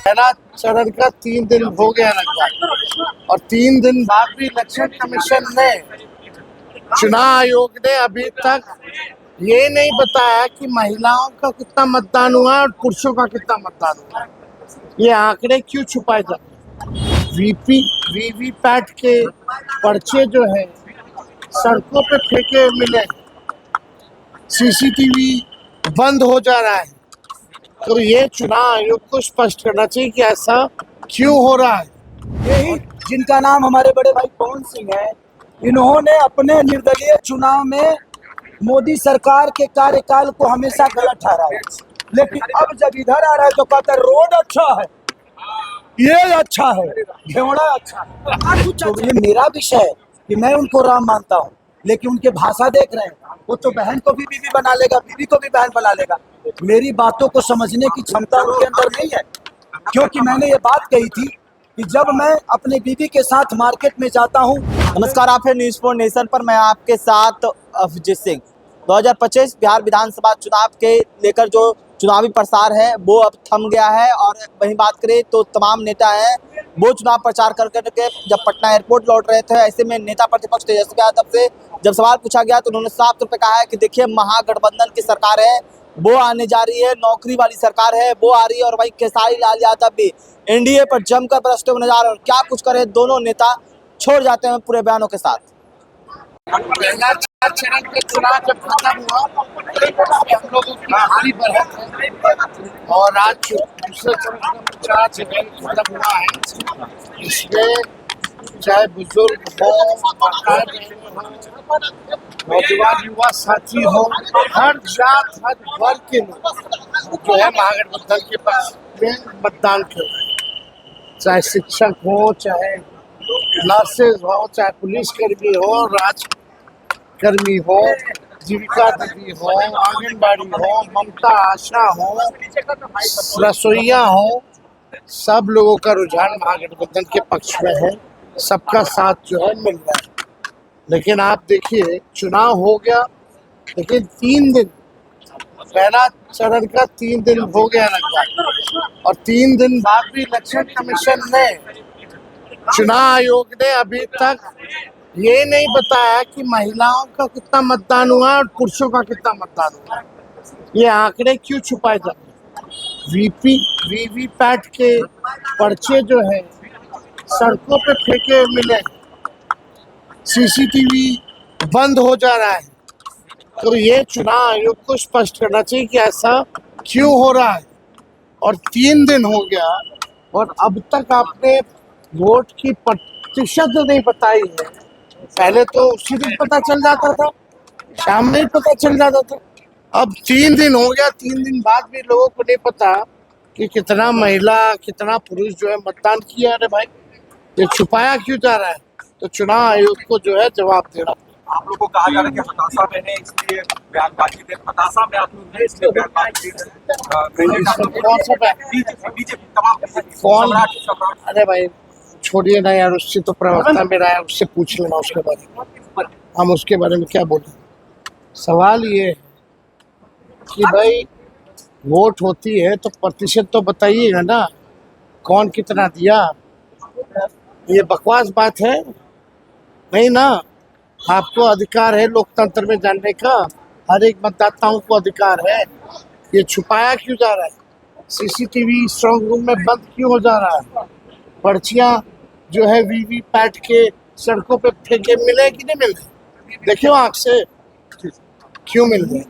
पहला चरण का 3 दिन हो गया लगभग, और 3 दिन बाद भी इलेक्शन कमीशन ने, चुनाव आयोग ने अभी तक ये नहीं बताया कि महिलाओं का कितना मतदान हुआ और पुरुषों का कितना मतदान हुआ। ये आंकड़े क्यों छुपाए जाते? वीवीपैट के पर्चे जो है सड़कों पे फेंके मिले, सीसीटीवी बंद हो जा रहा है, तो ये चुनाव आयोग को स्पष्ट करना चाहिए कि ऐसा क्यों हो रहा है। यही जिनका नाम हमारे बड़े भाई पवन सिंह है, इन्होंने अपने निर्दलीय चुनाव में मोदी सरकार के कार्यकाल को हमेशा गलत ठहराया, लेकिन अब जब इधर आ रहा है तो कहता है रोड अच्छा है, ये अच्छा है, घेवड़ा अच्छा है। तो ये मेरा विषय है कि मैं उनको राम मानता हूँ, लेकिन उनके भाषा देख रहे हैं, वो तो बहन को भी बीवी बना लेगा, बीवी को भी बहन बना लेगा। मेरी बातों को समझने की क्षमता उनके अंदर नहीं है, क्योंकि मैंने ये बात कही थी कि जब मैं अपने बीवी के साथ मार्केट में जाता हूँ। नमस्कार, आप है न्यूज़ फॉर नेशन पर, मैं आपके साथ अभिजीत सिंह। 2025 बिहार विधानसभा चुनाव के लेकर जो चुनावी प्रसार है वो अब थम गया है, और वहीं बात करें तो तमाम नेता हैं वो चुनाव प्रचार कर करके जब पटना एयरपोर्ट लौट रहे थे, ऐसे में नेता प्रतिपक्ष तेजस्वी यादव से जब सवाल पूछा गया तो उन्होंने साफ तौर पर कहा है कि देखिए, महागठबंधन की सरकार है, वो आने जा रही है, नौकरी वाली सरकार है, वो आ रही है, और वही खेसारी लाल यादव भी एनडीए पर जमकर बरसते हुए नजर आ रहे हैं। और क्या कुछ करे, दोनों नेता छोड़ जाते हैं पूरे बयानों के साथ। पहला 4 चरण का चुनाव जब खत्म हुआ, हम लोगों की भारी बढ़त है, और आज दूसरे चरण का प्रचार जगह खत्म हुआ है। इसमें चाहे बुजुर्ग हो, नौजवान युवा साथी हो, हर जात हर वर्ग के लोग जो है महागठबंधन के पास में मतदान कर रहे हैं। चाहे शिक्षक हो, चाहे नर्सेज हो, चाहे पुलिस कर्मी हो, राजकर्मी हो, जीविका दीदी हो, आंगनबाड़ी हो, ममता आशा हो, रसोईया हो, सब लोगों का रुझान महागठबंधन के पक्ष में है। सबका साथ जो है मिल रहा है। लेकिन आप देखिए, चुनाव हो गया, लेकिन 3 दिन, पहला चरण का 3 दिन हो गया लगभग, और 3 दिन बाद भी इलेक्शन कमीशन ने, चुनाव आयोग ने अभी तक ये नहीं बताया कि महिलाओं का कितना मतदान हुआ और पुरुषों का कितना मतदान हुआ। ये आंकड़े क्यों छुपाए जाते? वीवीपैट के पर्चे जो है सड़कों पे फेंके मिले, सीसीटीवी बंद हो जा रहा है, तो ये चुनाव आयोग को स्पष्ट करना चाहिए कि ऐसा क्यों हो रहा है। और 3 दिन हो गया और अब तक आपने वोट की प्रतिशत नहीं बताई है। पहले तो उसी दिन पता चल जाता था, शाम में ही पता चल जाता था। अब 3 दिन हो गया, 3 दिन बाद भी लोगों को नहीं पता कि कितना महिला कितना पुरुष जो है मतदान किया। अरे भाई, ये छुपाया क्यों जा रहा है? तो चुनाव आयोग को जो है जवाब देना। आप लोगों को कहा जा रहा है कि हताशा में है, इसलिए बयानबाजी दे, हताशा में आप लोग हैं इसलिए बयानबाजी दे कौन सा बीजेपी तमाम कौन? अरे भाई छोड़िए ना यार, उससे तो प्रवक्ता मेरा है, उससे पूछ लेना उसके बारे में। हम उसके बारे में क्या बोलें? सवाल ये है कि भाई वोट होती है तो प्रतिशत तो बताइएगा ना, कौन कितना दिया। ये बकवास बात है नहीं ना। आपको अधिकार है लोकतंत्र में जानने का, हर एक मतदाताओं को अधिकार है। ये छुपाया क्यों जा रहा है? सीसीटीवी स्ट्रांग रूम में बंद क्यों हो जा रहा है? पर्चियां जो है वीवीपैट के सड़कों पे फेंके मिले कि नहीं मिल रहे? देखियो आंख से, क्यों मिल रहे,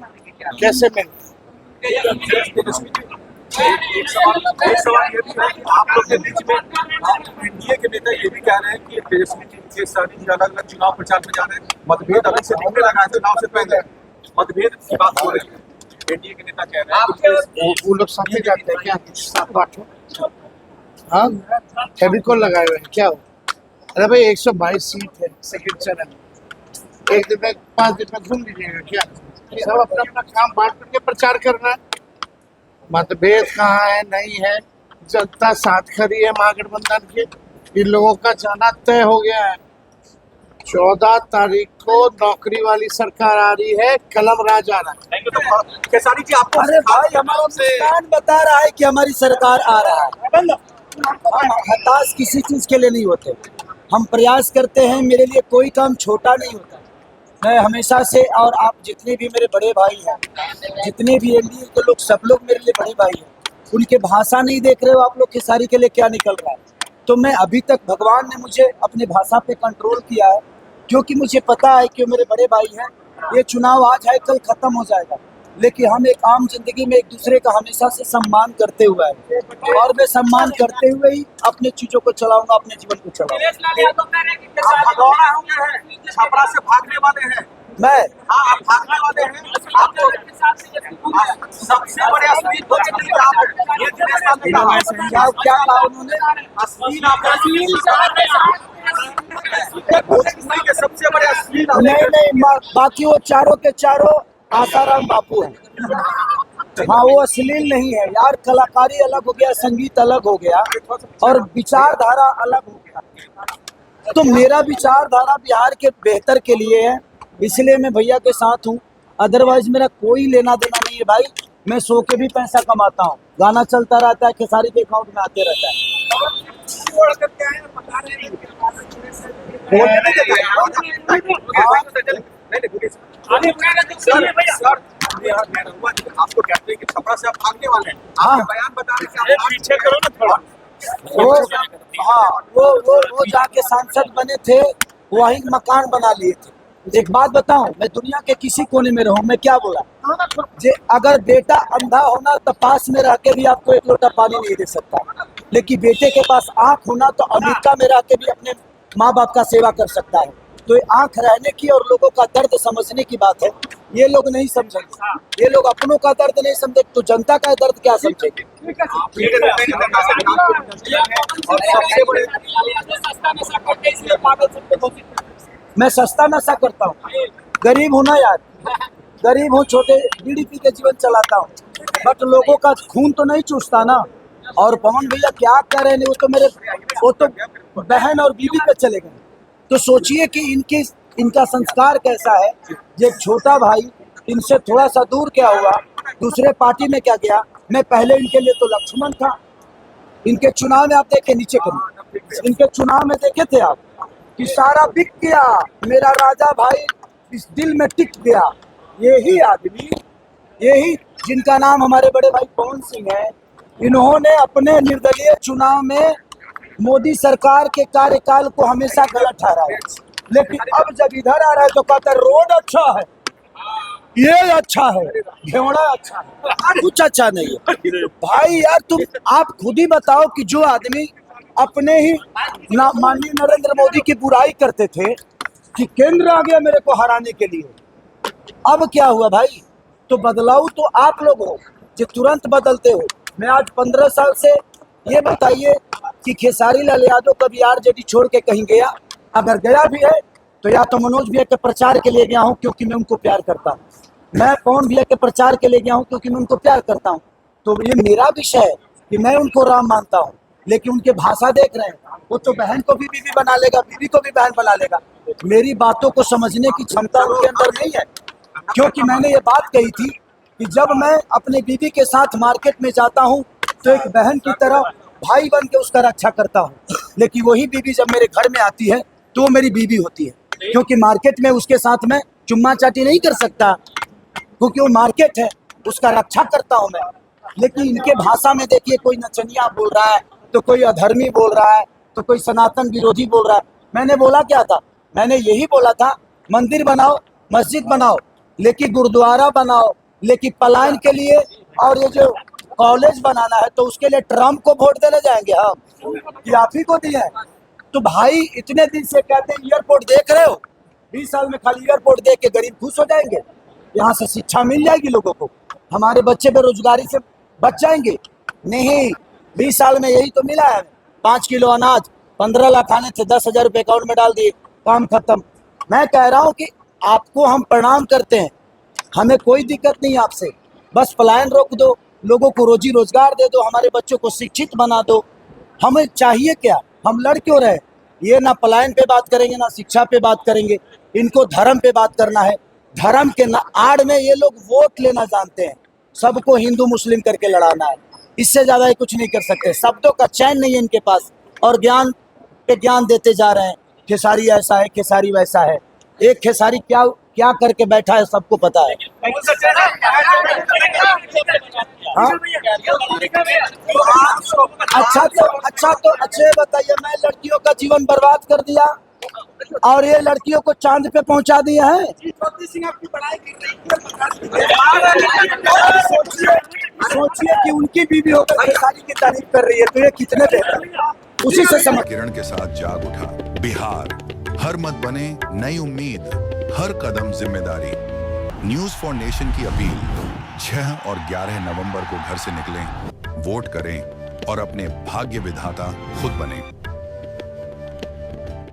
कैसे मिल रहे? एक सवाल ये भी है कि आप लोग के बीच में एनडीए के नेता ये भी कह रहे हैं कि तेजस्वी के साथ अलग अलग चुनाव प्रचार में जा रहे हैं, मतभेद अलग से दिखने लगा है चुनाव से पहले, मतभेद की बात हो रही है। एनडीए के नेता कह रहे हैं वो लोग साथ में जाते हैं क्या? साथ बांटो, हाँ, फेविकोल लगाए हुए हैं क्या हो? अरे भाई 122 सीट है, सेकंड चरण, एक दिन में 5 दिन में घूम लीजिएगा क्या? सब अपना अपना काम बांट करके प्रचार करना है। मतभेद कहाँ है? नहीं है, जनता साथ खड़ी है महागठबंधन के। इन लोगों का जाना तय हो गया है। 14 तारीख को नौकरी वाली सरकार आ रही है, कलम राज आ रहा है। खेसारी जी आपको अरे भाई हमारा मुस्कान बता रहा है कि हमारी सरकार आ रहा है। हम हताश किसी चीज के लिए नहीं होते, हम प्रयास करते हैं। मेरे लिए कोई काम छोटा नहीं होता। मैं हमेशा से, और आप जितने भी मेरे बड़े भाई हैं, जितने भी एनडीए के लोग, सब लोग मेरे लिए बड़े भाई हैं। उनके भाषा नहीं देख रहे हो आप लोग, खेसारी के लिए क्या निकल रहा है। तो मैं अभी तक, भगवान ने मुझे अपने भाषा पे कंट्रोल किया है, क्योंकि मुझे पता है कि मेरे बड़े भाई हैं। ये चुनाव आज है, कल खत्म हो जाएगा, लेकिन हम एक आम जिंदगी में एक दूसरे का हमेशा से सम्मान करते हुए आए, और मैं सम्मान करते हुए ही अपने चीजों को चलाऊंगा, अपने जीवन को चलाऊंगा। आप भगौड़ा हुए हैं, छपरा से भागने वाले हैं। मैं हाँ, आप भागने वाले हैं। आपको सबसे बड़े अश्लील हो चुके हैं आप। ये दिनेश लाल ने कहा। क्या कहा उन्होंने? अश्लील आप भोजपुरी के सबसे बड़े अश्लील आप। नहीं, बाकी वो चारों के चारों आसाराम बापू हैं। हाँ, वो अश्लील नहीं है यार। कलाकारी अलग हो गया, संगीत अलग हो गया, और विचारधारा अलग हो गया। तो मेरा विचारधारा बिहार के बेहतर के लिए है, इसलिए मैं भैया के साथ हूँ। अदरवाइज मेरा कोई लेना देना नहीं है भाई। मैं सो के भी पैसा कमाता हूँ, गाना चलता रहता है, खेसारी के अकाउंट में आते रहता है। आपको कहते हैं कि छपरा से आप भागने वाले हैं। हाँ। आपके बयान बता रहे हैं कि आप पीछे करो ना थोड़ा। वो जाके सांसद बने थे, वही मकान बना लिए थे। एक बात बताऊं, मैं दुनिया के किसी कोने में रहूं, मैं क्या बोला, जे अगर बेटा अंधा होना तो पास में रह के भी आपको एक लोटा पानी नहीं दे सकता, लेकिन बेटे के पास आंख होना तो अमेरिका में रह के भी अपने माँ बाप का सेवा कर सकता है। तो ये आंख रहने की और लोगों का दर्द समझने की बात है। ये लोग नहीं समझेंगे, ये लोग अपनों का दर्द नहीं समझे तो जनता का दर्द क्या समझेंगे। मैं सस्ता नशा करता हूँ, गरीब हूँ ना यार, गरीब हूँ, छोटे बीडीपी के जीवन चलाता हूँ, बट लोगों का खून तो नहीं चूसता ना। और पवन भैया क्या कह रहे हैं, वो तो बहन और बीवी पे चले गए। तो सोचिए कि इनका संस्कार कैसा है। ये छोटा भाई इनसे थोड़ा सा दूर क्या हुआ, दूसरे पार्टी में क्या गया। मैं पहले इनके लिए तो लक्ष्मण था। इनके चुनाव में आप देखे, नीचे करिए, इनके चुनाव में देखे थे आप कि सारा बिक गया, मेरा राजा भाई इस दिल में टिक गया। यही आदमी, यही जिनका नाम हमारे बड़े भाई पवन सिंह है, इन्होंने अपने निर्दलीय चुनाव में मोदी सरकार के कार्यकाल को हमेशा गलत ठहराया, लेकिन अब जब इधर आ रहा है तो कहता है रोड अच्छा है, ये अच्छा है, घेवड़ा अच्छा है, कुछ अच्छा नहीं है। भाई यार आप खुद ही बताओ कि जो आदमी अपने ही माननीय नरेंद्र मोदी की बुराई करते थे कि केंद्र आ गया मेरे को हराने के लिए, अब क्या हुआ भाई। तो बदलाव तो आप लोग हो जो तुरंत बदलते हो। मैं आज 15 साल से, ये बताइए कि खेसारी लाल यादव कभी आरजेडी छोड़ के कहीं गया? अगर गया भी है तो या तो मनोज भैया के प्रचार के लिए गया हूँ क्योंकि मैं उनको प्यार करता हूँ, मैं पवन भैया के प्रचार के लिए गया हूँ क्योंकि मैं उनको प्यार करता हूँ। तो ये मेरा विषय है कि मैं उनको राम मानता हूँ, लेकिन उनके भाषा देख रहे हैं, वो तो बहन को भी बीवी बना लेगा, बीवी को भी बहन बना लेगा। मेरी बातों को समझने की क्षमता उनके अंदर नहीं है, क्योंकि मैंने ये बात कही थी कि जब मैं अपने बीवी के साथ मार्केट में जाता हूँ तो एक बहन की तरह भाई बन के उसका रक्षा करता हूँ, लेकिन वही बीवी जब मेरे घर में आती है तो वो मेरी बीवी होती है, क्योंकि मार्केट में उसके साथ मैं चुम्मा चाटी नहीं कर सकता, क्योंकि वो मार्केट है, उसका रक्षा करता हूँ मैं। लेकिन इनके भाषा में देखिए, कोई नचनिया बोल रहा है, तो कोई अधर्मी बोल रहा है, तो कोई सनातन विरोधी बोल रहा है। मैंने बोला क्या था? मैंने यही बोला था मंदिर बनाओ, मस्जिद बनाओ, लेकिन गुरुद्वारा बनाओ, लेकिन पलायन के लिए और ये जो कॉलेज बनाना है तो उसके लिए ट्रम्प को वोट देने जाएंगे हम, कि आप ही को दिए हैं। तो भाई इतने दिन से कहते हैं एयरपोर्ट देख रहे हो, 20 साल में खाली एयरपोर्ट देख के गरीब खुश हो जाएंगे, यहाँ से शिक्षा मिल जाएगी लोगों को, हमारे बच्चे बेरोजगारी से बच जाएंगे। नहीं, 20 साल में यही तो मिला है, 5 किलो अनाज 15 लाख आने थे, 10,000 रुपये अकाउंट में डाल दिए, काम खत्म। मैं कह रहा हूँ कि आपको हम प्रणाम करते हैं, हमें कोई दिक्कत नहीं आपसे, बस पलायन रोक दो, लोगों को रोजी रोजगार दे दो, हमारे बच्चों को शिक्षित बना दो। हमें चाहिए क्या? हम लड़ क्यों रहे? ये ना पलायन पे बात करेंगे ना शिक्षा पे बात करेंगे, इनको धर्म पे बात करना है। धर्म के आड़ में ये लोग वोट लेना जानते हैं, सबको हिंदू मुस्लिम करके लड़ाना है, इससे ज्यादा ये कुछ नहीं कर सकते। शब्दों का चैन नहीं है इनके पास और ज्ञान पे ज्ञान देते जा रहे हैं। खेसारी ऐसा है, खेसारी वैसा है। एक खेसारी क्या क्या करके बैठा है सबको पता है। हाँ? अच्छा बताइए, मैं लड़कियों का जीवन बर्बाद कर दिया और ये लड़कियों को चांद पे पहुंचा दिया है। सोचिए कि उनकी बीवी होकर खेसारी की तारीफ कर रही है, तो ये कितने बेहतर। उसी से समझ। किरण के साथ जाग उठा बिहार, हर मत बने नई उम्मीद, हर कदम जिम्मेदारी। न्यूज फॉर नेशन की अपील, 6 और 11 नवंबर को घर से निकलें, वोट करें और अपने भाग्य विधाता खुद बने।